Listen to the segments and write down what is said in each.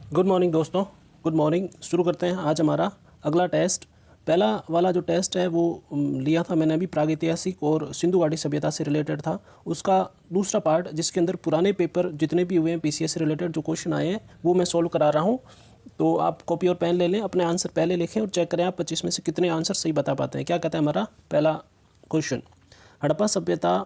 Good morning दोस्तों, good morning. शुरू करते हैं आज हमारा अगला टेस्ट। पहला वाला जो टेस्ट है वो लिया था मैंने अभी, प्रागैतिहासिक और सिंधु घाटी सभ्यता से रिलेटेड था। उसका दूसरा पार्ट जिसके अंदर पुराने पेपर जितने भी हुए हैं पीसीएस से रिलेटेड जो क्वेश्चन आए हैं वो मैं सॉल्व करा रहा हूँ। तो आप कॉपी और पेन ले लें, अपने आंसर पहले लिखें और चेक करें आप 25 में से कितने आंसर सही बता पाते हैं। क्या कहता है हमारा पहला क्वेश्चन, हड़प्पा सभ्यता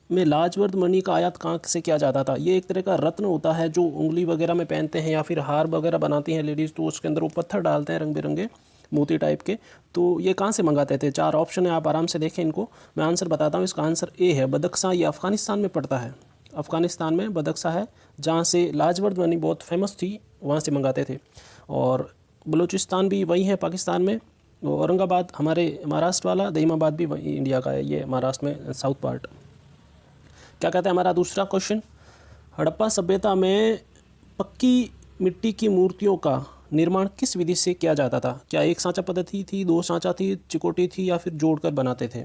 में लाजवर्द मणि का आयात कहाँ से किया जाता था। ये एक तरह का रत्न होता है जो उंगली वगैरह में पहनते हैं या फिर हार वगैरह बनाती हैं लेडीज़, तो उसके अंदर वो पत्थर डालते हैं रंग बिरंगे मोती टाइप के। तो ये कहाँ से मंगाते थे? 4 ऑप्शन है, आप आराम से देखें इनको। मैं आंसर बताता हूँ। इसका आंसर ए है, बदख्शां। ये अफ़गानिस्तान में पड़ता है। अफ़गानिस्तान में बदख्शां है जहाँ से लाजवर्द मणि बहुत फेमस थी, वहाँ से मंगाते थे। और बलूचिस्तान भी वही है पाकिस्तान में। औरंगाबाद हमारे महाराष्ट्र वाला, दहीमाबाद भी वही इंडिया का है, ये महाराष्ट्र में साउथ पार्ट। क्या कहते हैं हमारा दूसरा क्वेश्चन, हड़प्पा सभ्यता में पक्की मिट्टी की मूर्तियों का निर्माण किस विधि से किया जाता था? क्या एक सांचा पद्धति थी, 2 सांचा थी, चिकोटी थी या फिर जोड़कर बनाते थे?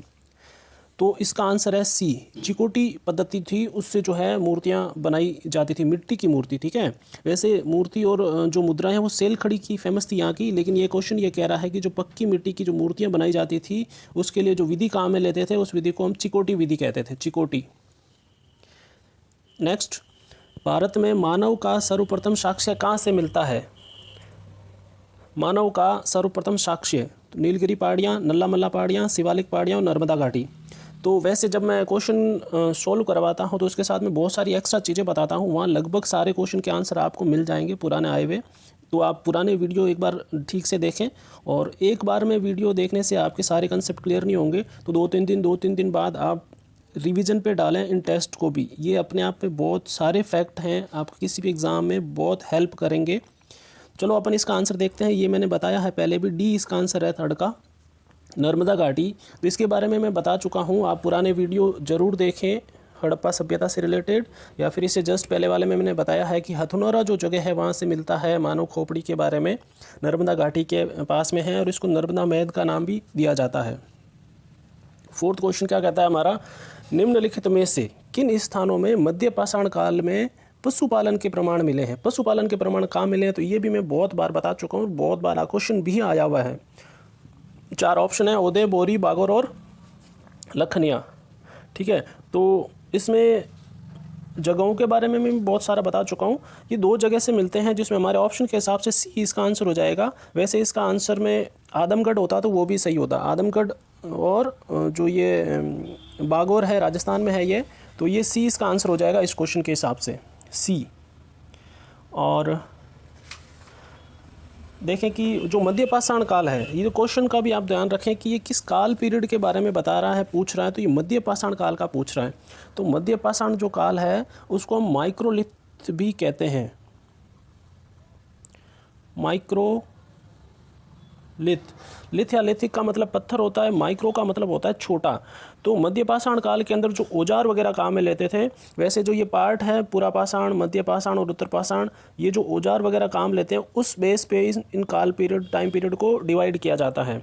तो इसका आंसर है सी, चिकोटी पद्धति थी। उससे जो है मूर्तियाँ बनाई जाती थी, मिट्टी की मूर्ति। ठीक है, वैसे मूर्ति और जो मुद्राएं हैं वो सेल खड़ी की फेमस थी यहाँ की, लेकिन ये क्वेश्चन ये कह रहा है कि जो पक्की मिट्टी की जो मूर्तियाँ बनाई जाती थी उसके लिए जो विधि काम में लेते थे उस विधि को हम चिकोटी विधि कहते थे, चिकोटी। नेक्स्ट, भारत में मानव का सर्वप्रथम साक्ष्य कहाँ से मिलता है? मानव का सर्वप्रथम साक्ष्य तो नीलगिरी पहाड़ियाँ, नल्ला मल्ला पहाड़ियाँ, शिवालिक पहाड़ियाँ और नर्मदा घाटी। तो वैसे जब मैं क्वेश्चन सॉल्व करवाता हूँ तो उसके साथ में बहुत सारी एक्स्ट्रा चीज़ें बताता हूँ। वहाँ लगभग सारे क्वेश्चन के आंसर आपको मिल जाएंगे पुराने आए हुए। तो आप पुराने वीडियो एक बार ठीक से देखें, और एक बार में वीडियो देखने से आपके सारे कंसेप्ट क्लियर नहीं होंगे, तो 2-3 दिन बाद आप रिवीजन पे डालें इन टेस्ट को भी। ये अपने आप में बहुत सारे फैक्ट हैं, आपको किसी भी एग्ज़ाम में बहुत हेल्प करेंगे। चलो अपन इसका आंसर देखते हैं। ये मैंने बताया है पहले भी, डी इसका आंसर है थर्ड का, नर्मदा घाटी। तो इसके बारे में मैं बता चुका हूँ, आप पुराने वीडियो ज़रूर देखें हड़प्पा सभ्यता से रिलेटेड, या फिर इससे जस्ट पहले वाले में मैंने बताया है कि हथनोरा जो जगह है वहाँ से मिलता है मानव खोपड़ी के बारे में, नर्मदा घाटी के पास में है और इसको नर्मदा मैद का नाम भी दिया जाता है। फोर्थ क्वेश्चन क्या कहता है हमारा, निम्नलिखित में से किन स्थानों में मध्य पाषाण काल में पशुपालन के प्रमाण मिले हैं? पशुपालन के प्रमाण कहाँ मिले हैं? तो ये भी मैं बहुत बार बता चुका हूँ, बहुत बार क्वेश्चन भी आया हुआ है। 4 ऑप्शन है, ओदे, बोरी, बागोर और लखनिया। ठीक है, तो इसमें जगहों के बारे में मैं बहुत सारा बता चुका हूँ। ये 2 जगह से मिलते हैं जिसमें हमारे ऑप्शन के हिसाब से सी इसका आंसर हो जाएगा। वैसे इसका आंसर में आदमगढ़ होता तो वो भी सही होता, आदमगढ़। और जो ये बागोर है राजस्थान में है ये, तो ये सी इसका आंसर हो जाएगा इस क्वेश्चन के हिसाब से, सी। और देखें कि जो मध्य पाषाण काल है, ये क्वेश्चन का भी आप ध्यान रखें कि ये किस काल पीरियड के बारे में बता रहा है, पूछ रहा है, तो ये मध्य पाषाण काल का पूछ रहा है। तो मध्य पाषाण जो काल है उसको हम माइक्रोलिथ भी कहते हैं, माइक्रोलिथ। लिथ या लिथिक का मतलब पत्थर होता है, माइक्रो का मतलब होता है छोटा। तो मध्य पाषाण काल के अंदर जो औजार वगैरह काम में लेते थे, वैसे जो ये पार्ट है पूरा पाषाण, मध्य पाषाण और उत्तर पाषाण, ये जो औजार वगैरह काम लेते हैं उस बेस पे इन काल पीरियड, टाइम पीरियड को डिवाइड किया जाता है।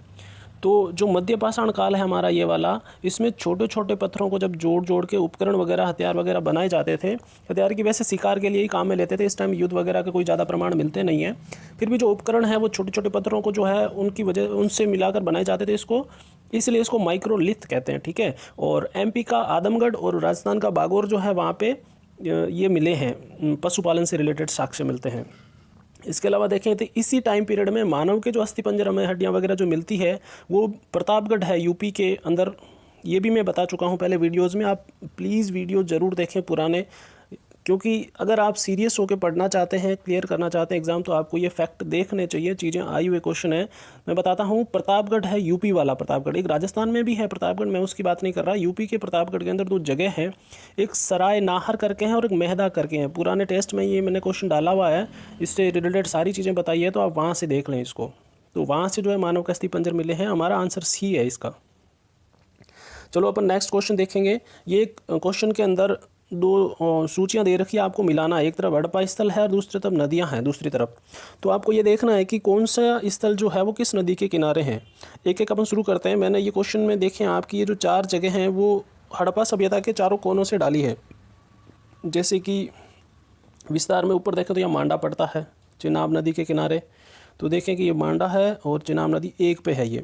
तो जो मध्य पाषाण काल है हमारा ये वाला, इसमें छोटे छोटे पत्थरों को जब जोड़ जोड़ के उपकरण वगैरह, हथियार वगैरह बनाए जाते थे। हथियार की वैसे शिकार के लिए ही काम में लेते थे, इस टाइम युद्ध वगैरह के कोई ज़्यादा प्रमाण मिलते नहीं हैं। फिर भी जो उपकरण है वो छोटे छोटे पत्थरों को जो है उनकी वजह उनसे मिलाकर बनाए जाते थे इसको, इसलिए इसको माइक्रोलिथ कहते हैं। ठीक है, और एमपी का आदमगढ़ और राजस्थान का बागोर जो है वहाँ पे ये मिले हैं, पशुपालन से रिलेटेड साक्ष्य मिलते हैं। इसके अलावा देखें तो इसी टाइम पीरियड में मानव के जो अस्थिपंजर में हड्डियाँ वगैरह जो मिलती है वो प्रतापगढ़ है यूपी के अंदर। ये भी मैं बता चुका हूँ पहले वीडियोज़ में, आप प्लीज़ वीडियो ज़रूर देखें पुराने, क्योंकि अगर आप सीरियस होकर पढ़ना चाहते हैं, क्लियर करना चाहते हैं एग्ज़ाम, तो आपको ये फैक्ट देखने चाहिए। चीज़ें आई हुए क्वेश्चन है, मैं बताता हूँ। प्रतापगढ़ है यूपी वाला प्रतापगढ़, एक राजस्थान में भी है प्रतापगढ़, मैं उसकी बात नहीं कर रहा। यूपी के प्रतापगढ़ के अंदर 2 जगह हैं, एक सराय नाहर करके हैं और एक मेहदा करके हैं। पुराने टेस्ट में ये मैंने क्वेश्चन डाला हुआ है, इससे रिलेटेड सारी चीज़ें बताई है, तो आप वहाँ से देख लें इसको। तो वहाँ से जो है मानव के अस्थिपंजर मिले हैं। हमारा आंसर सी है इसका। चलो अपन नेक्स्ट क्वेश्चन देखेंगे। ये क्वेश्चन के अंदर 2 सूचियाँ दे रखी है, आपको मिलाना है। एक तरफ हड़प्पा स्थल है और दूसरी तरफ नदियाँ हैं दूसरी तरफ। तो आपको ये देखना है कि कौन सा स्थल जो है वो किस नदी के किनारे हैं। एक एक अपन शुरू करते हैं। मैंने ये क्वेश्चन में देखें आपकी ये जो 4 जगह हैं वो हड़प्पा सभ्यता के चारों कोनों से डाली है। जैसे कि विस्तार में ऊपर देखें तो यहाँ मांडा पड़ता है, चिनाब नदी के किनारे। तो देखें कि ये मांडा है और चिनाब नदी एक पे है ये।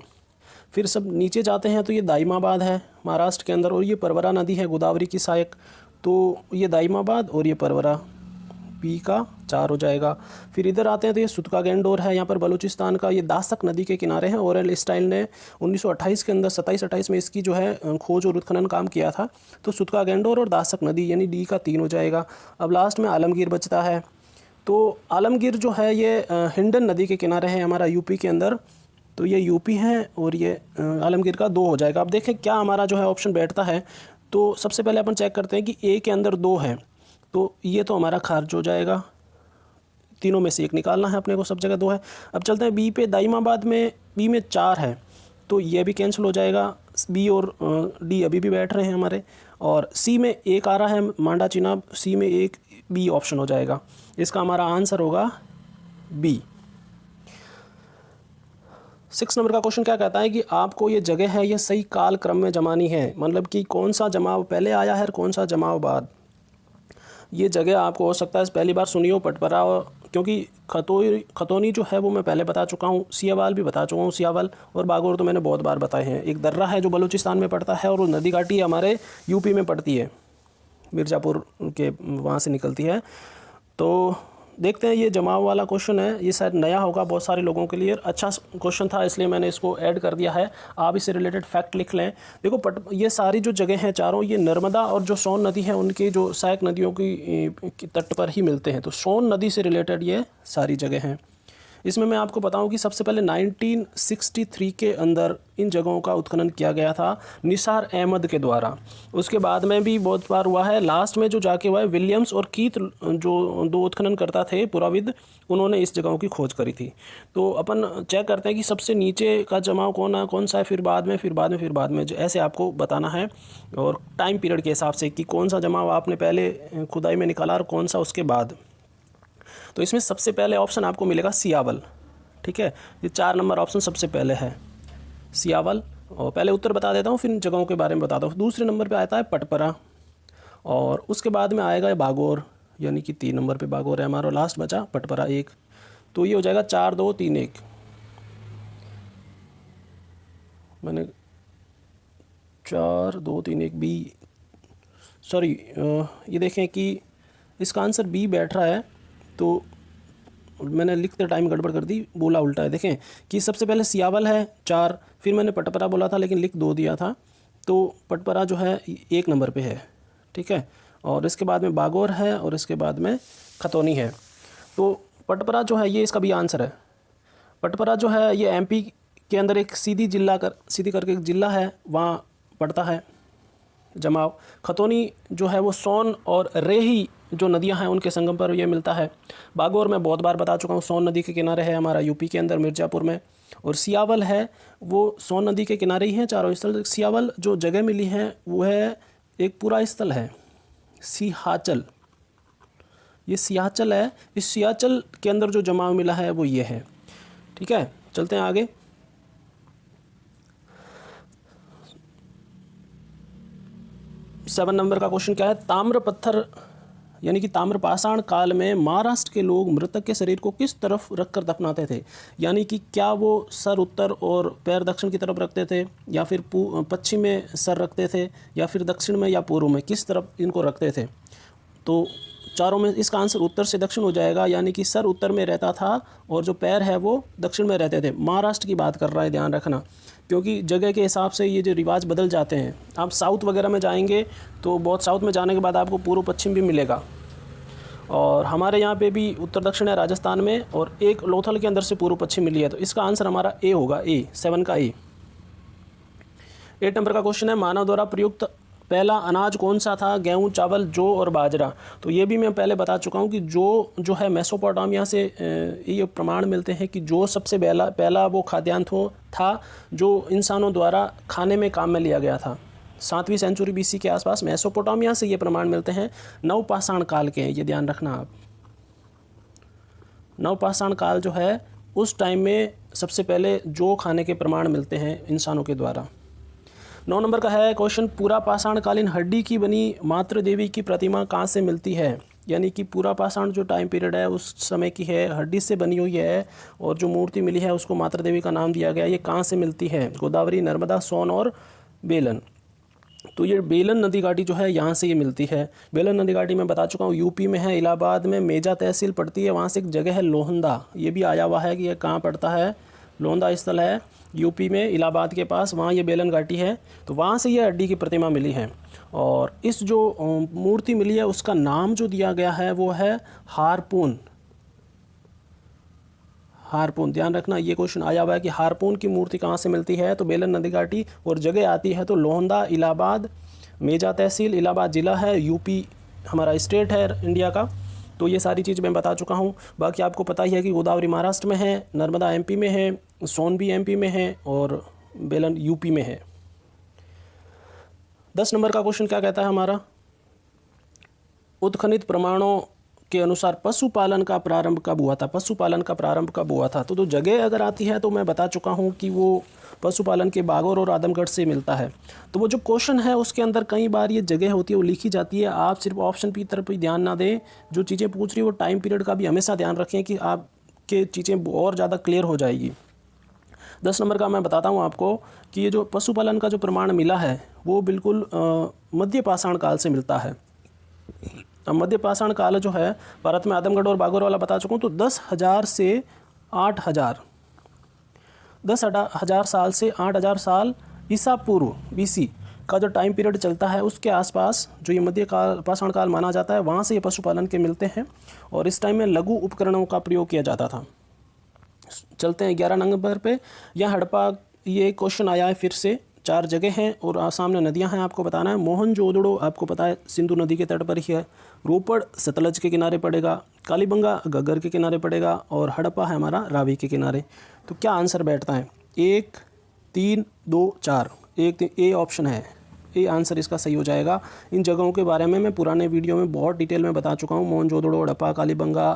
फिर सब नीचे जाते हैं तो ये दाइमाबाद है महाराष्ट्र के अंदर, और ये परवरा नदी है गोदावरी की सहायक। तो ये दाइमाबाद और ये परवरा, पी का 4 हो जाएगा। फिर इधर आते हैं तो ये सुतका गेंडोर है यहाँ पर बलूचिस्तान का, ये दासक नदी के किनारे है। ओरेल स्टाइल ने 1928 के अंदर 27-28 में इसकी जो है खोज और उत्खनन काम किया था। तो सुतका गेंडोर और दासक नदी यानी डी का 3 हो जाएगा। अब लास्ट में आलमगीर बचता है। तो आलमगीर जो है ये हिंडन नदी के किनारे है हमारा यूपी के अंदर। तो ये यूपी है और ये आलमगीर का 2 हो जाएगा। अब देखें क्या हमारा जो है ऑप्शन बैठता है। तो सबसे पहले अपन चेक करते हैं कि ए के अंदर 2 है, तो ये तो हमारा खारिज हो जाएगा। तीनों में से एक निकालना है अपने को, सब जगह 2 है। अब चलते हैं बी पे। दाइमाबाद में बी में 4 है तो ये भी कैंसिल हो जाएगा। बी और डी अभी भी बैठ रहे हैं हमारे। और सी में 1 आ रहा है मांडा चिनाब, सी में 1, बी ऑप्शन हो जाएगा। इसका हमारा आंसर होगा बी। 6 नंबर का क्वेश्चन क्या कहता है कि आपको ये जगह है ये सही काल क्रम में जमानी है, मतलब कि कौन सा जमाव पहले आया है और कौन सा जमाव बाद। ये जगह आपको हो सकता है पहली बार सुनी हो पटपरा, क्योंकि खतौनी जो है वो मैं पहले बता चुका हूँ, सियावाल भी बता चुका हूँ। सियावाल और बागोर तो मैंने बहुत बार बताए हैं। एक दर्रा है जो बलूचिस्तान में पड़ता है और वो नदी घाटी हमारे यूपी में पड़ती है, मिर्ज़ापुर के वहाँ से निकलती है। तो देखते हैं, ये जमाव वाला क्वेश्चन है, ये शायद नया होगा बहुत सारे लोगों के लिए। अच्छा क्वेश्चन था इसलिए मैंने इसको ऐड कर दिया है। आप इससे रिलेटेड फैक्ट लिख लें। देखो ये सारी जो जगह हैं चारों, ये नर्मदा और जो सोन नदी है उनके जो सहायक नदियों की तट पर ही मिलते हैं। तो सोन नदी से रिलेटेड ये सारी जगह हैं। इसमें मैं आपको बताऊं कि सबसे पहले 1963 के अंदर इन जगहों का उत्खनन किया गया था निसार अहमद के द्वारा। उसके बाद में भी बहुत बार हुआ है। लास्ट में जो जाके हुआ है विलियम्स और कीथ, जो 2 उत्खनन करता थे पुराविद, उन्होंने इस जगहों की खोज करी थी। तो अपन चेक करते हैं कि सबसे नीचे का जमाव कौन सा है, फिर बाद में ऐसे आपको बताना है, और टाइम पीरियड के हिसाब से कि कौन सा जमाव आपने पहले खुदाई में निकाला और कौन सा उसके बाद। तो इसमें सबसे पहले ऑप्शन आपको मिलेगा सियावल। ठीक है, ये 4 नंबर ऑप्शन सबसे पहले है सियावल। और पहले उत्तर बता देता हूँ फिर जगहों के बारे में बताता हूँ। दूसरे नंबर पे आता है पटपरा, और उसके बाद में आएगा बागोर, यानी कि 3 नंबर पे बागोर है हमारा। लास्ट बचा पटपरा 1, तो ये हो जाएगा 4 2 3 1। मैंने 4 2 3 1 बी, सॉरी ये देखें कि इसका आंसर बी बैठ रहा है। तो मैंने लिखते टाइम गड़बड़ कर दी, बोला उल्टा है। देखें कि सबसे पहले सियावल है 4, फिर मैंने पटपरा बोला था लेकिन लिख 2 दिया था। तो पटपरा जो है 1 नंबर पे है। ठीक है, और इसके बाद में बागोर है और इसके बाद में खतौनी है। तो पटपरा जो है ये इसका भी आंसर है। पटपरा जो है ये एमपी के अंदर एक सीधी करके एक ज़िला है, वहाँ पड़ता है जमाव। खतौनी जो है वो सोन और रेही जो नदियां हैं उनके संगम पर ये मिलता है। बागोर मैं बहुत बार बता चुका हूँ, सोन नदी के किनारे है हमारा यूपी के अंदर मिर्ज़ापुर में। और सियावल है वो सोन नदी के किनारे ही हैं चारों स्थल। सियावल जो जगह मिली है वो है एक पूरा स्थल है सियाचल, ये सियाचल है। इस सियाचल के अंदर जो जमाव मिला है वो ये है। ठीक है, चलते हैं आगे। सेवन नंबर का क्वेश्चन क्या है, ताम्र पत्थर यानी कि ताम्रपाषाण काल में महाराष्ट्र के लोग मृतक के शरीर को किस तरफ रखकर दफनाते थे। यानी कि क्या वो सर उत्तर और पैर दक्षिण की तरफ रखते थे, या फिर पश्चिम में सर रखते थे, या फिर दक्षिण में या पूर्व में, किस तरफ इनको रखते थे। तो चारों में इसका आंसर उत्तर से दक्षिण हो जाएगा, यानी कि सर उत्तर में रहता था और जो पैर है वो दक्षिण में रहते थे। महाराष्ट्र की बात कर रहा है, ध्यान रखना, क्योंकि जगह के हिसाब से ये जो रिवाज बदल जाते हैं। आप साउथ वगैरह में जाएंगे तो बहुत साउथ में जाने के बाद आपको पूर्व पश्चिम भी मिलेगा, और हमारे यहाँ पे भी उत्तर दक्षिण है राजस्थान में, और एक लोथल के अंदर से पूर्व पश्चिम मिली है। तो इसका आंसर हमारा ए होगा, ए 7 का ए। 8 नंबर का क्वेश्चन है, मानव द्वारा प्रयुक्त पहला अनाज कौन सा था। गेहूँ, चावल, जौ और बाजरा। तो ये भी मैं पहले बता चुका हूँ कि जो है मेसोपोटामिया से ये प्रमाण मिलते हैं कि जो सबसे पहला वो खाद्यान्न था जो इंसानों द्वारा खाने में काम में लिया गया था। 7वीं सेंचुरी बीसी के आसपास मेसोपोटामिया से ये प्रमाण मिलते हैं। नवपाषाण काल के हैं, ये ध्यान रखना आप। नवपाषाण काल जो है उस टाइम में सबसे पहले जो खाने के प्रमाण मिलते हैं इंसानों के द्वारा। 9 नंबर का है क्वेश्चन, पूरा पाषाण कालीन हड्डी की बनी मातृ देवी की प्रतिमा कहाँ से मिलती है। यानी कि पूरा पाषाण जो टाइम पीरियड है उस समय की है, हड्डी से बनी हुई है, और जो मूर्ति मिली है उसको मातृ देवी का नाम दिया गया। ये कहाँ से मिलती है? गोदावरी, नर्मदा, सोन और बेलन। तो ये बेलन नदी घाटी जो है यहाँ से ये मिलती है। बेलन नदी घाटी मैं बता चुका हूँ यूपी में है, इलाहाबाद में मेजा तहसील पड़ती है, वहाँ से एक जगह है लोहंदा, ये भी आया हुआ है कि ये कहाँ पड़ता है। लोहंदा स्थल है यूपी में, इलाहाबाद के पास, वहाँ ये बेलन घाटी है। तो वहाँ से ये हड्डी की प्रतिमा मिली है। और इस जो मूर्ति मिली है उसका नाम जो दिया गया है वो है हारपून। हारपून, ध्यान रखना ये क्वेश्चन आया हुआ है कि हारपून की मूर्ति कहाँ से मिलती है, तो बेलन नदी घाटी, और जगह आती है तो लोहंदा, इलाहाबाद, मेजा तहसील, इलाहाबाद ज़िला है, यूपी हमारा स्टेट है इंडिया का। तो ये सारी चीज़ मैं बता चुका हूँ। बाकी आपको पता ही है कि गोदावरी महाराष्ट्र में है, नर्मदा एमपी में है, सोन भी एमपी में है, और बेलन यूपी में है। 10 नंबर का क्वेश्चन क्या कहता है हमारा? उत्खनित प्रमाणों के अनुसार पशुपालन का प्रारंभ कब हुआ था? पशुपालन का प्रारंभ कब हुआ था? तो जगह अगर आती है तो मैं बता चुका हूँ कि वो पशुपालन के बागौर और आदमगढ़ से मिलता है। तो वो जो क्वेश्चन है उसके अंदर कई बार ये जगह होती है वो लिखी जाती है। आप सिर्फ ऑप्शन की तरफ ही ध्यान ना दें, जो चीज़ें पूछ रही है वो टाइम पीरियड का भी हमेशा ध्यान रखें कि आपके चीज़ें और ज़्यादा क्लियर हो जाएगी। 10 नंबर का मैं बताता हूँ आपको कि ये जो पशुपालन का जो प्रमाण मिला है वो बिल्कुल मध्य पाषाण काल से मिलता है। अब मध्य पाषाण काल जो है भारत में आदमगढ़ और बागौर वाला बता चुका हूँ। तो 10,000 से 8,000, 10,000 साल से 8,000 साल ईसा पूर्व BC का जो टाइम पीरियड चलता है उसके आसपास जो ये मध्य काल पाषाण काल माना जाता है, वहाँ से ये पशुपालन के मिलते हैं। और इस टाइम में लघु उपकरणों का प्रयोग किया जाता था। चलते हैं 11 नंबर पे। यहाँ हड़प्पा, ये क्वेश्चन आया है फिर से। 4 जगह हैं और सामने नदियां हैं, आपको बताना है। मोहनजोदड़ो आपको पता है सिंधु नदी के तट पर ही है। रोपड़ सतलज के किनारे पड़ेगा। कालीबंगा घग्गर के किनारे पड़ेगा। और हड़प्पा है हमारा रावी के किनारे। तो क्या आंसर बैठता है? 1, 3, 2, 4। 1 ए ऑप्शन है, ये आंसर इसका सही हो जाएगा। इन जगहों के बारे में मैं पुराने वीडियो में बहुत डिटेल में बता चुका हूँ। मोहनजोदड़ो, हड़प्पा, कालीबंगा,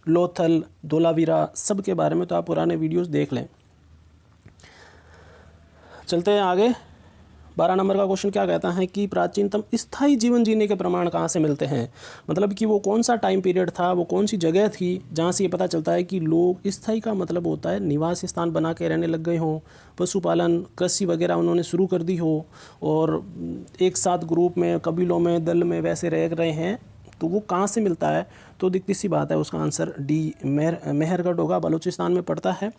लोथल, धोलावीरा, सब के बारे में तो आप पुराने वीडियोस देख लें। चलते हैं आगे। 12 नंबर का क्वेश्चन क्या कहता है कि प्राचीनतम स्थायी जीवन जीने के प्रमाण कहाँ से मिलते हैं? मतलब कि वो कौन सा टाइम पीरियड था, वो कौन सी जगह थी जहाँ से ये पता चलता है कि लोग, स्थायी का मतलब होता है निवास स्थान बना के रहने लग गए हों, पशुपालन, कृषि वगैरह उन्होंने शुरू कर दी हो, और एक साथ ग्रुप में, कबीलों में, दल में वैसे रह रहे हैं। तो वो कहाँ से मिलता है? तो दिखती सी बात है, उसका आंसर डी मेहरगढ़ होगा, बलूचिस्तान में पड़ता है।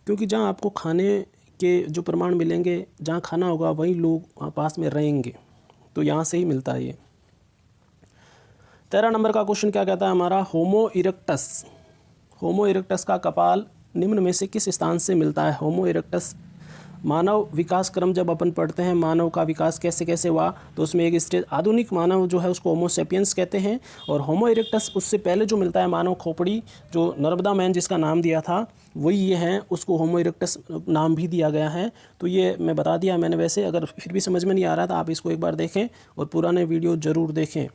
क्योंकि जहाँ आपको खाने के जो प्रमाण मिलेंगे, जहाँ खाना होगा वहीं लोग पास में रहेंगे, तो यहाँ से ही मिलता है ये। 13 नंबर का क्वेश्चन क्या कहता है हमारा? होमो इरेक्टस। होमो इरेक्टस का कपाल निम्न में से किस स्थान से मिलता है? होमो इरेक्टस, मानव विकास क्रम जब अपन पढ़ते हैं मानव का विकास कैसे कैसे हुआ, तो उसमें एक स्टेज आधुनिक मानव जो है उसको होमो सेपियंस कहते हैं। और होमो इरेक्टस उससे पहले जो मिलता है मानव खोपड़ी, जो नर्मदा मैन जिसका नाम दिया था वही ये हैं, उसको होमो इरेक्टस नाम भी दिया गया है। तो ये मैं बता दिया मैंने। वैसे अगर फिर भी समझ में नहीं आ रहा था आप इसको एक बार देखें और पुराने वीडियो ज़रूर देखें।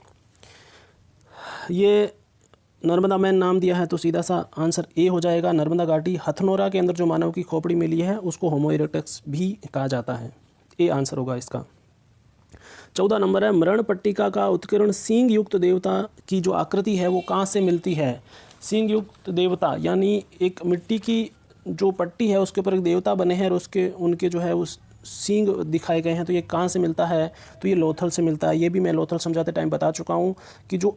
ये नर्मदा मैन नाम दिया है तो सीधा सा आंसर ए हो जाएगा। नर्मदा घाटी हथनोरा के अंदर जो मानव की खोपड़ी मिली है उसको होमो इरेक्टस भी कहा जाता है। ए आंसर होगा इसका। 14 नंबर है, मरण पट्टिका का उत्कीर्ण सींग युक्त देवता की जो आकृति है वो कहाँ से मिलती है? सींग युक्त देवता यानी एक मिट्टी की जो पट्टी है उसके ऊपर एक देवता बने हैं और उनके जो है उस सींग दिखाए गए हैं। तो ये कहाँ से मिलता है? तो ये लोथल से मिलता है। ये भी मैं लोथल समझाते टाइम बता चुका हूँ कि जो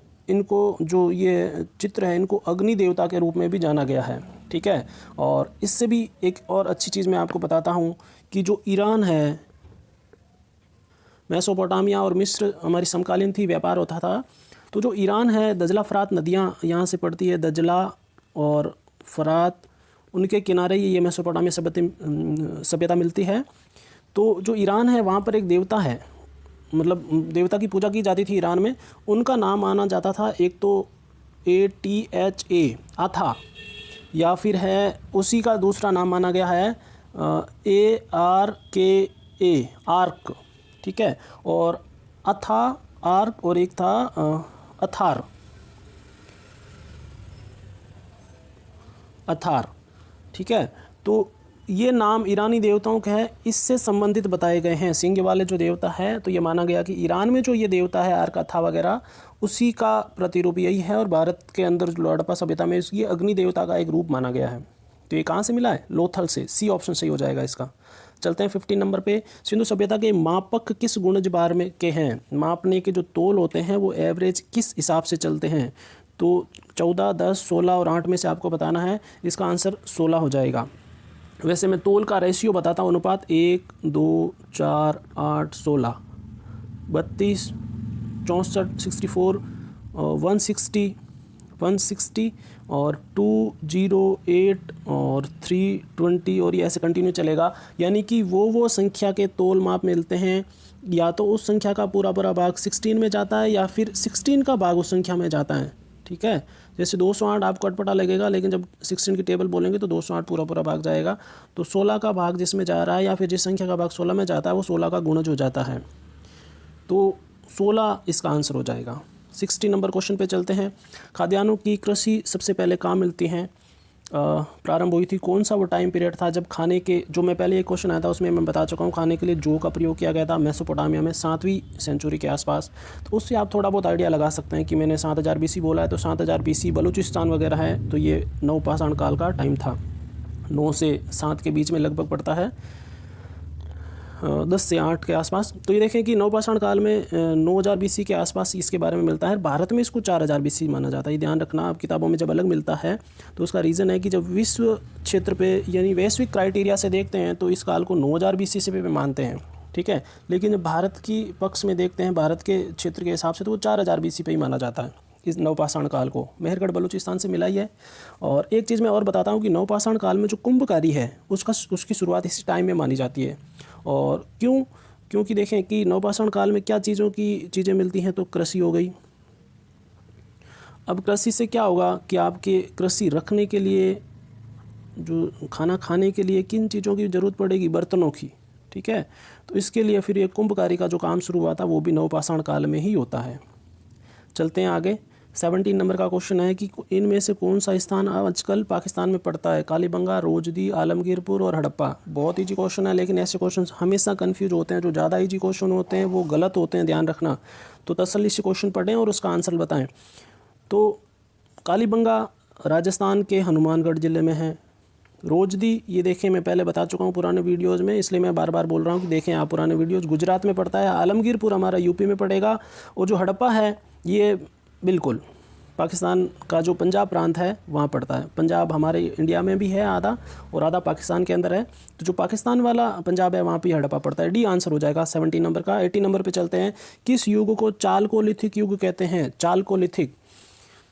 ये चित्र है इनको अग्नि देवता के रूप में भी जाना गया है। ठीक है। और इससे भी एक और अच्छी चीज़ मैं आपको बताता हूँ कि जो ईरान है, मेसोपोटामिया और मिस्र हमारी समकालीन थी, व्यापार होता था। तो जो ईरान है, दजला फरात नदियाँ यहाँ से पड़ती है, दजला और फरात, उनके किनारे ये मेसोपोटामिया सभ्यता मिलती है। तो जो ईरान है वहाँ पर एक देवता है, मतलब देवता की पूजा की जाती थी ईरान में। उनका नाम माना जाता था, एक तो ATHA आथा, या फिर है उसी का दूसरा नाम माना गया है ARKA आर्क। ठीक है। और अथा आर्क, और एक था अथार। ठीक है। तो ये नाम ईरानी देवताओं के हैं, इससे संबंधित बताए गए हैं। सिंह वाले जो देवता है, तो ये माना गया कि ईरान में जो ये देवता है आरकाथा वगैरह, उसी का प्रतिरूप यही है। और भारत के अंदर जो हड़प्पा सभ्यता में ये अग्नि देवता का एक रूप माना गया है। तो ये कहाँ से मिला है? लोथल से। सी ऑप्शन सही हो जाएगा इसका। चलते हैं 15 नंबर पे। सिंधु सभ्यता के मापक किस गुणज बार में के हैं? मापने के जो तोल होते हैं वो एवरेज किस हिसाब से चलते हैं? तो 14, 10, 16 और 8 में से आपको बताना है। इसका आंसर 16 हो जाएगा। वैसे मैं तोल का रेशियो बताता हूँ, अनुपात 1, 2, 4, 8, 16, 32, 64, 64, 160, 160 और 208 और 320 और ये ऐसे कंटिन्यू चलेगा। यानी कि वो संख्या के तोल माप मिलते हैं, या तो उस संख्या का पूरा भाग 16 में जाता है, या फिर 16 का भाग उस संख्या में जाता है। ठीक है, जैसे 208 आपको अटपटा लगेगा, लेकिन जब 16 की टेबल बोलेंगे तो 208 पूरा भाग जाएगा। तो 16 का भाग जिसमें जा रहा है, या फिर जिस संख्या का भाग 16 में जाता है, वो 16 का गुणज हो जाता है। तो 16 इसका आंसर हो जाएगा। 60 नंबर क्वेश्चन पे चलते हैं। खाद्यान्नों की कृषि सबसे पहले कहाँ मिलती हैं, प्रारंभ हुई थी? कौन सा वो टाइम पीरियड था जब खाने के, जो मैं पहले एक क्वेश्चन आया था उसमें मैं बता चुका हूँ, खाने के लिए जौ का प्रयोग किया गया था मेसोपोटामिया में 7वीं सेंचुरी के आसपास। तो उससे आप थोड़ा बहुत आइडिया लगा सकते हैं कि मैंने 7000 BC बोला है, तो 7000 BC बलूचिस्तान वगैरह है, तो ये नवपाषाण काल का टाइम था। 9 से 7 के बीच में लगभग पड़ता है, 10 से 8 के आसपास। तो ये देखें कि नवपाषाण काल में 9000 BC के आसपास इसके बारे में मिलता है। भारत में इसको 4000 BC माना जाता है। ये ध्यान रखना, आप किताबों में जब अलग मिलता है तो उसका रीज़न है कि जब विश्व क्षेत्र पे यानी वैश्विक क्राइटेरिया से देखते हैं तो इस काल को 9000 BC से भी मानते हैं। ठीक है, लेकिन जब भारत की पक्ष में देखते हैं, भारत के क्षेत्र के हिसाब से, तो वो 4000 BC पे ही माना जाता है इस नवपाषाण काल को। मेहरगढ़ बलूचिस्तान से मिला ही है। और एक चीज़ मैं और बताता हूँ कि नवपाषाण काल में जो कुंभकारी है उसकी शुरुआत इसी टाइम में मानी जाती है। और क्योंकि देखें कि नवपाषाण काल में क्या चीज़ें मिलती हैं, तो कृषि हो गई। अब कृषि से क्या होगा कि आपके कृषि रखने के लिए, जो खाना खाने के लिए किन चीज़ों की ज़रूरत पड़ेगी? बर्तनों की। ठीक है, तो इसके लिए फिर ये कुंभकारी का जो काम शुरू हुआ था वो भी नवपाषाण काल में ही होता है। चलते हैं आगे। 17 नंबर का क्वेश्चन है कि इनमें से कौन सा स्थान आजकल पाकिस्तान में पड़ता है? कालीबंगा, रोजदी, आलमगीरपुर और हड़प्पा। बहुत ईजी क्वेश्चन है, लेकिन ऐसे क्वेश्चन हमेशा कंफ्यूज होते हैं। जो ज़्यादा ईजी क्वेश्चन होते हैं वो गलत होते हैं, ध्यान रखना। तो तसल्ली से क्वेश्चन पढ़ें और उसका आंसर बताएं। तो कालीबंगा राजस्थान के हनुमानगढ़ ज़िले में है। रोजदी, ये देखें मैं पहले बता चुका हूँ पुराने वीडियोज़ में, इसलिए मैं बार बार बोल रहा हूँ कि देखें आप पुराने वीडियोज़, गुजरात में पड़ता है। आलमगीरपुर हमारा यूपी में पड़ेगा। और जो हड़प्पा है ये बिल्कुल पाकिस्तान का जो पंजाब प्रांत है वहाँ पड़ता है। पंजाब हमारे इंडिया में भी है आधा, और आधा पाकिस्तान के अंदर है। तो जो पाकिस्तान वाला पंजाब है वहाँ पे हड़प्पा पड़ता है। डी आंसर हो जाएगा 17 नंबर का। 18 नंबर पे चलते हैं। किस युग को चालकोलिथिक युग कहते हैं? चालकोलिथिक।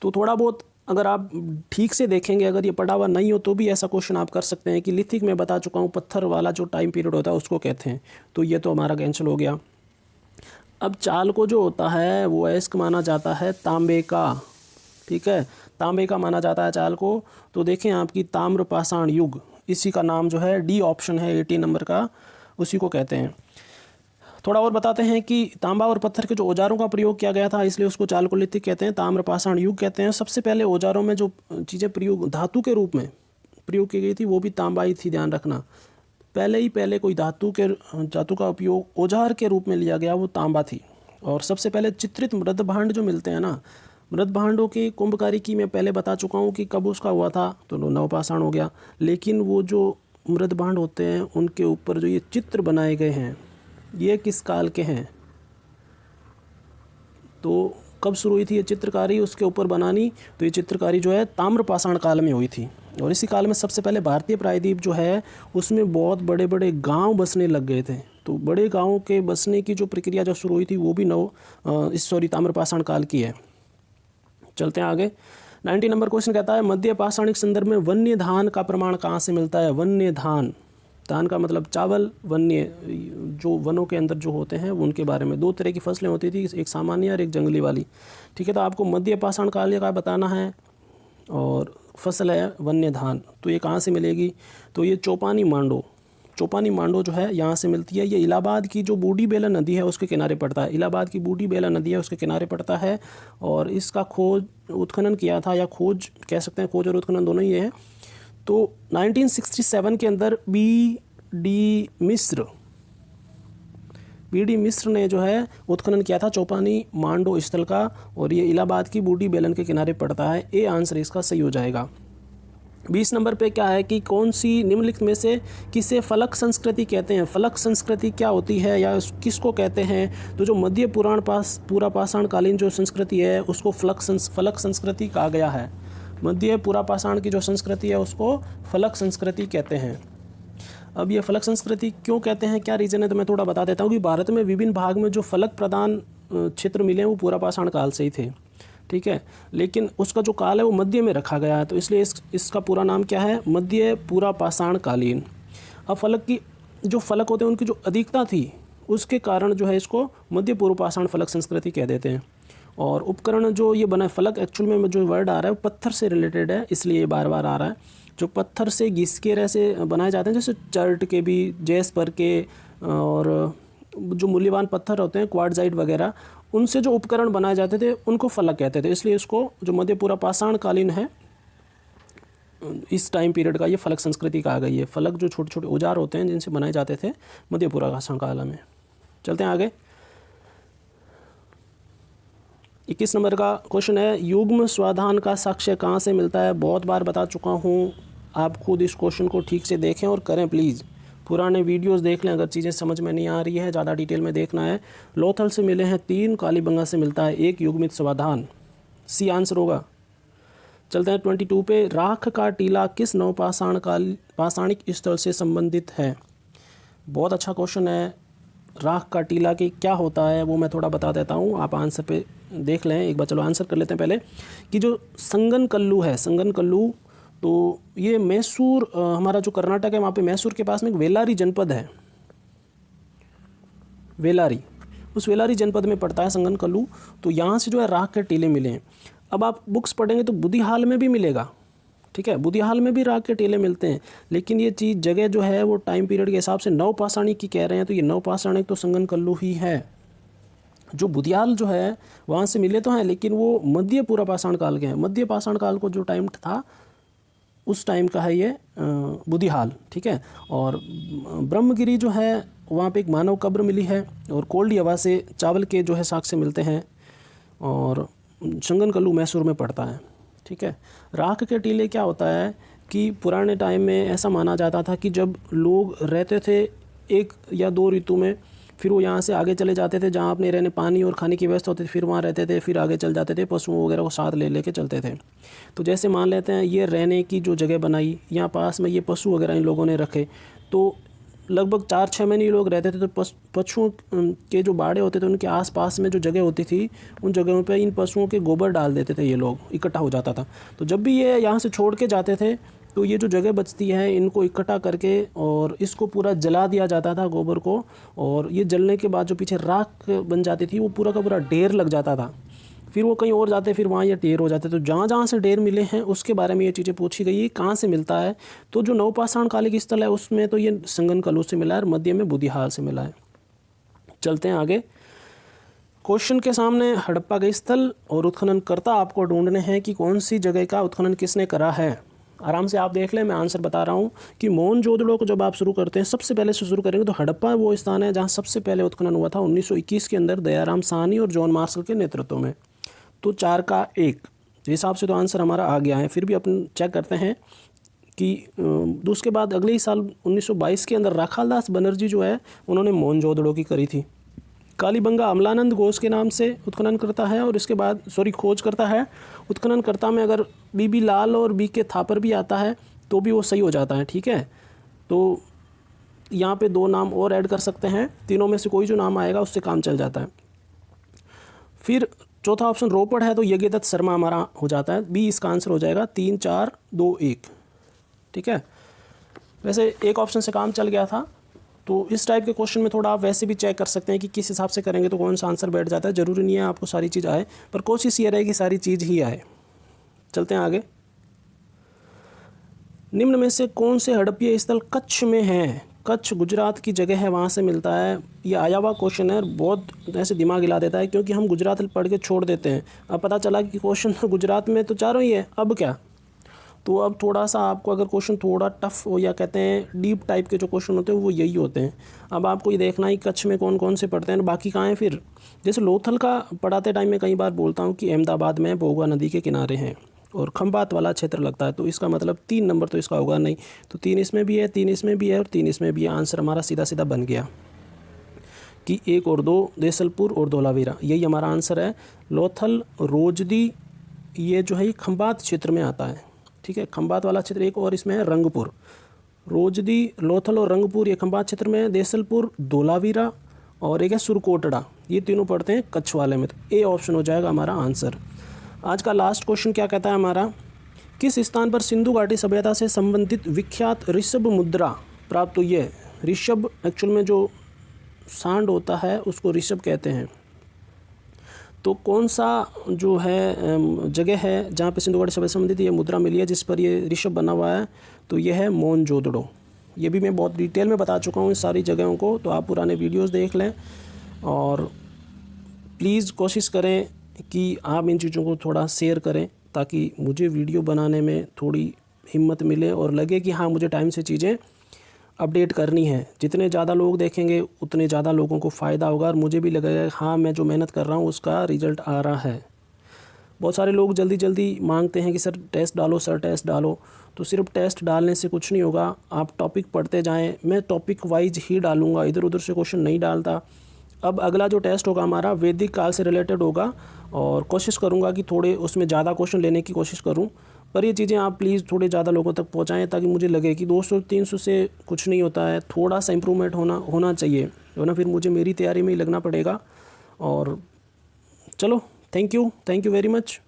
तो थोड़ा बहुत अगर आप ठीक से देखेंगे, अगर ये पढ़ा हुआ नहीं हो तो भी ऐसा क्वेश्चन आप कर सकते हैं कि लिथिक में बता चुका हूँ, पत्थर वाला जो टाइम पीरियड होता है उसको कहते हैं। तो ये तो हमारा कैंसिल हो गया। अब चाल को जो होता है वो अयस्क माना जाता है तांबे का। ठीक है, तांबे का माना जाता है चाल को। तो देखें आपकी ताम्रपाषाण युग, इसी का नाम जो है डी ऑप्शन है 18 नंबर का, उसी को कहते हैं। थोड़ा और बताते हैं कि तांबा और पत्थर के जो औजारों का प्रयोग किया गया था इसलिए उसको चालकोलिथिक कहते हैं, ताम्रपाषाण युग कहते हैं। सबसे पहले औजारों में जो चीज़ें प्रयोग धातु के रूप में प्रयोग की गई थी वो भी तांबा ही थी, ध्यान रखना। पहले कोई धातु का उपयोग औजार के रूप में लिया गया वो तांबा थी। और सबसे पहले चित्रित मृदभांड जो मिलते हैं ना, मृदभांडों की कुंभकारी की मैं पहले बता चुका हूँ कि कब उसका हुआ था, तो नवपाषाण हो गया। लेकिन वो जो मृदभांड होते हैं उनके ऊपर जो ये चित्र बनाए गए हैं ये किस काल के हैं? तो कब शुरू हुई थी ये चित्रकारी उसके ऊपर बनानी? तो ये चित्रकारी जो है ताम्रपाषाण काल में हुई थी। और इसी काल में सबसे पहले भारतीय प्रायद्वीप जो है उसमें बहुत बड़े बड़े गांव बसने लग गए थे। तो बड़े गांवों के बसने की जो प्रक्रिया जो शुरू हुई थी वो भी ताम्रपाषाण काल की है। चलते हैं आगे। 90 नंबर क्वेश्चन कहता है मध्य पाषाणिक संदर्भ में वन्य धान का प्रमाण कहाँ से मिलता है? वन्य धान, धान का मतलब चावल, वन्य जो वनों के अंदर जो होते हैं उनके बारे में। 2 तरह की फसलें होती थी, एक सामान्य और एक जंगली वाली। ठीक है, तो आपको मध्य पाषाण काल का बताना है और फसल है वन्य धान। तो ये कहाँ से मिलेगी? तो ये चौपानी मांडो जो है यहाँ से मिलती है। ये इलाहाबाद की जो बूढ़ी बेला नदी है उसके किनारे पड़ता है। इलाहाबाद की बूढ़ी बेला नदी है उसके किनारे पड़ता है। और इसका खोज उत्खनन किया था, या खोज कह सकते हैं, खोज और उत्खनन दोनों ही है। तो 1967 के अंदर बी डी मिश्र ने जो है उत्खनन किया था चौपानी मांडो स्थल का, और ये इलाहाबाद की बूटी बेलन के किनारे पड़ता है। ए आंसर इसका सही हो जाएगा। 20 नंबर पे क्या है कि कौन सी निम्नलिखित में से किसे फलक संस्कृति कहते हैं। फलक संस्कृति क्या होती है या किसको कहते हैं? तो जो मध्य पूरा पाषाण कालीन जो संस्कृति है उसको फलक संस्कृति कहा गया है। मध्य पूरा पाषाण की जो संस्कृति है उसको फलक संस्कृति कहते हैं। अब ये फलक संस्कृति क्यों कहते हैं, क्या रीज़न है, तो मैं थोड़ा बता देता हूँ कि भारत में विभिन्न भाग में जो फलक प्रदान क्षेत्र मिले हैं वो पूरा पाषाण काल से ही थे, ठीक है, लेकिन उसका जो काल है वो मध्य में रखा गया है, तो इसलिए इसका पूरा नाम क्या है, मध्य पूरा पाषाण कालीन। अब फलक की जो फलक होते हैं उनकी जो अधिकता थी उसके कारण जो है इसको मध्य पूर्व पाषाण फलक संस्कृति कह देते हैं। और उपकरण जो ये बना फलक, एक्चुअल में जो वर्ड आ रहा है वो पत्थर से रिलेटेड है, इसलिए ये बार बार आ रहा है। जो पत्थर से घिस के ऐसे बनाए जाते हैं, जैसे चर्ट के भी, जेस्पर के, और जो मूल्यवान पत्थर होते हैं क्वार्ट्जाइट वगैरह, उनसे जो उपकरण बनाए जाते थे उनको फलक कहते थे। इसलिए इसको जो मध्य पूरा पाषाण कालीन है इस टाइम पीरियड का ये फलक संस्कृति कहा गई है। फलक जो छोटे छोटे औजार होते हैं जिनसे बनाए जाते थे मध्य पूरा पाषाण काल में। चलते हैं आगे। 21 नंबर का क्वेश्चन है, युग्म स्वाधान का साक्ष्य कहाँ से मिलता है। बहुत बार बता चुका हूँ, आप खुद इस क्वेश्चन को ठीक से देखें और करें प्लीज़। पुराने वीडियोस देख लें अगर चीज़ें समझ में नहीं आ रही है, ज़्यादा डिटेल में देखना है। लोथल से मिले हैं 3, कालीबंगा से मिलता है 1 युग्मित स्वाधान। सी आंसर होगा। चलते हैं 22 पे, राख का टीला किस पाषाणिक स्थल से संबंधित है। बहुत अच्छा क्वेश्चन है। राख का टीला की क्या होता है वो मैं थोड़ा बता देता हूँ, आप आंसर पे देख लें एक बार। चलो आंसर कर लेते हैं पहले कि जो संगन कल्लू है, संगन कल्लू, तो ये मैसूर, हमारा जो कर्नाटक है वहाँ पे मैसूर के पास में एक वेलारी जनपद है, वेलारी, उस वेलारी जनपद में पड़ता है संगन कल्लू। तो यहाँ से जो है राख के टीले मिले हैं। अब आप बुक्स पढ़ेंगे तो बुधिहाल में भी मिलेगा, ठीक है, बुधिहाल में भी राख के टीले मिलते हैं, लेकिन ये चीज़ जगह जो है वो टाइम पीरियड के हिसाब से नवपाषाणिक की कह रहे हैं, तो ये नवपाषाणिक तो संगन कल्लू ही है। जो बुधियाल जो है वहाँ से मिले तो हैं, लेकिन वो मध्य पूरा पाषाण काल के हैं। मध्य पाषाण काल को जो टाइम था उस टाइम का है ये बुधिहाल, ठीक है। और ब्रह्मगिरी जो है वहाँ पे एक मानव कब्र मिली है, और कोल्डी हवा से चावल के जो है साक्ष्य मिलते हैं, और संगन कल्लू मैसूर में पड़ता है, ठीक है। राख के टीले क्या होता है कि पुराने टाइम में ऐसा माना जाता था कि जब लोग रहते थे 1 या 2 ऋतु में, फिर वो यहाँ से आगे चले जाते थे जहाँ अपने रहने पानी और खाने की व्यवस्था होती थी, फिर वहाँ रहते थे, फिर आगे चल जाते थे, पशुओं वगैरह को साथ ले लेके चलते थे। तो जैसे मान लेते हैं ये रहने की जो जगह बनाई, यहाँ पास में ये पशु वगैरह इन लोगों ने रखे, तो लगभग 4-6 महीने लोग रहते थे। तो पशुओं के जो बाड़े होते थे उनके आसपास में जो जगह होती थी उन जगहों पे इन पशुओं के गोबर डाल देते थे, ये लोग इकट्ठा हो जाता था। तो जब भी ये यहाँ से छोड़ के जाते थे तो ये जो जगह बचती है इनको इकट्ठा करके और इसको पूरा जला दिया जाता था गोबर को, और ये जलने के बाद जो पीछे राख बन जाती थी वो पूरा का पूरा ढेर लग जाता था। फिर वो कहीं और जाते, फिर वहाँ ये ढेर हो जाते। तो जहाँ जहाँ से ढेर मिले हैं उसके बारे में ये चीज़ें पूछी गई है, कहाँ से मिलता है। तो जो नवपाषाण कालिक स्थल है उसमें तो ये संगन कल्लू से मिला है, और मध्य में बुधिहाल से मिला है। चलते हैं आगे। क्वेश्चन के सामने हड़प्पा के स्थल और उत्खननकर्ता आपको ढूंढने हैं कि कौन सी जगह का उत्खनन किसने करा है। आराम से आप देख लें, मैं आंसर बता रहा हूँ कि मोहनजोदड़ो को जब आप शुरू करते हैं, सबसे पहले से शुरू करेंगे तो हड़प्पा वो स्थान है जहाँ सबसे पहले उत्खनन हुआ था 1921 के अंदर दयाराम साहनी और जॉन मार्शल के नेतृत्व में। तो 4 का 1 जिस हिसाब से तो आंसर हमारा आ गया है। फिर भी अपन चेक करते हैं कि उसके बाद अगले ही साल 1922 के अंदर राखालदास बनर्जी जो है उन्होंने मोहनजोदड़ो की करी थी। कालीबंगा अमलानंद घोष के नाम से उत्खनन करता है, और इसके बाद खोज करता है। उत्खननकर्ता में अगर बीबी लाल और बी के थापर भी आता है तो भी वो सही हो जाता है, ठीक है। तो यहाँ पे 2 नाम और ऐड कर सकते हैं, तीनों में से कोई जो नाम आएगा उससे काम चल जाता है। फिर चौथा ऑप्शन रोपड़ है तो यज्ञदत्त शर्मा हमारा हो जाता है, बी इसका आंसर हो जाएगा। 3 4 2 1, ठीक है। वैसे एक ऑप्शन से काम चल गया था, तो इस टाइप के क्वेश्चन में थोड़ा आप वैसे भी चेक कर सकते हैं कि किस हिसाब से करेंगे तो कौन सा आंसर बैठ जाता है। ज़रूरी नहीं है आपको सारी चीज़ आए, पर कोशिश ये रहे कि सारी चीज़ ही आए। चलते हैं आगे। निम्न में से कौन से हड़प्पीय स्थल कच्छ में है। कच्छ गुजरात की जगह है, वहाँ से मिलता है। ये आया हुआ क्वेश्चन है, बहुत ऐसे दिमाग हिला देता है क्योंकि हम गुजरात पढ़ के छोड़ देते हैं। अब पता चला कि क्वेश्चन गुजरात में तो चारों ही है, अब क्या। तो अब थोड़ा सा आपको अगर क्वेश्चन थोड़ा टफ हो या कहते हैं डीप टाइप के जो क्वेश्चन होते हैं वो यही होते हैं। अब आपको ये देखना है कच्छ में कौन कौन से पढ़ते हैं, बाकी कहाँ हैं फिर। जैसे लोथल का पढ़ाते टाइम में कई बार बोलता हूँ कि अहमदाबाद में बोगा नदी के किनारे हैं और खंबात वाला क्षेत्र लगता है, तो इसका मतलब 3 नंबर तो इसका होगा नहीं। तो 3 इसमें भी है, 3 इसमें भी है और 3 इसमें भी है। आंसर हमारा सीधा सीधा बन गया कि 1 और 2 देसलपुर और धोलावीरा, यही हमारा आंसर है। लोथल रोजदी ये जो है ये खंबात क्षेत्र में आता है, ठीक है, खंबात वाला क्षेत्र एक, और इसमें है रंगपुर। रोजदी, लोथल और रंगपुर ये खंबात क्षेत्र में है। देसलपुर, धोलावीरा और एक है सुरकोटड़ा, ये तीनों पढ़ते हैं कच्छ वाले में। तो ए ऑप्शन हो जाएगा हमारा आंसर। आज का लास्ट क्वेश्चन क्या कहता है हमारा, किस स्थान पर सिंधु घाटी सभ्यता से संबंधित विख्यात ऋषभ मुद्रा प्राप्त हुई है। ऋषभ एक्चुअल में जो सांड होता है उसको ऋषभ कहते हैं। तो कौन सा जो है जगह है जहाँ पे सिंधु घाटी सभ्यता से संबंधित ये मुद्रा मिली है जिस पर ये ऋषभ बना हुआ है, तो ये है मोहनजोदड़ो। ये भी मैं बहुत डिटेल में बता चुका हूँ इस सारी जगहों को, तो आप पुराने वीडियोस देख लें और प्लीज़ कोशिश करें कि आप इन चीज़ों को थोड़ा शेयर करें ताकि मुझे वीडियो बनाने में थोड़ी हिम्मत मिले और लगे कि हाँ मुझे टाइम से चीज़ें अपडेट करनी है। जितने ज़्यादा लोग देखेंगे उतने ज़्यादा लोगों को फ़ायदा होगा और मुझे भी लगेगा हाँ मैं जो मेहनत कर रहा हूँ उसका रिज़ल्ट आ रहा है। बहुत सारे लोग जल्दी जल्दी मांगते हैं कि सर टेस्ट डालो, सर टेस्ट डालो, तो सिर्फ टेस्ट डालने से कुछ नहीं होगा। आप टॉपिक पढ़ते जाएं, मैं टॉपिक वाइज ही डालूंगा, इधर उधर से क्वेश्चन नहीं डालता। अब अगला जो टेस्ट होगा हमारा वैदिक काल से रिलेटेड होगा और कोशिश करूँगा कि थोड़े उसमें ज़्यादा क्वेश्चन लेने की कोशिश करूँ, पर ये चीज़ें आप प्लीज़ थोड़े ज़्यादा लोगों तक पहुँचाएँ ताकि मुझे लगे कि 200-300 से कुछ नहीं होता है, थोड़ा सा इम्प्रूवमेंट होना चाहिए, वरना फिर मुझे मेरी तैयारी में ही लगना पड़ेगा। और चलो, थैंक यू वेरी मच।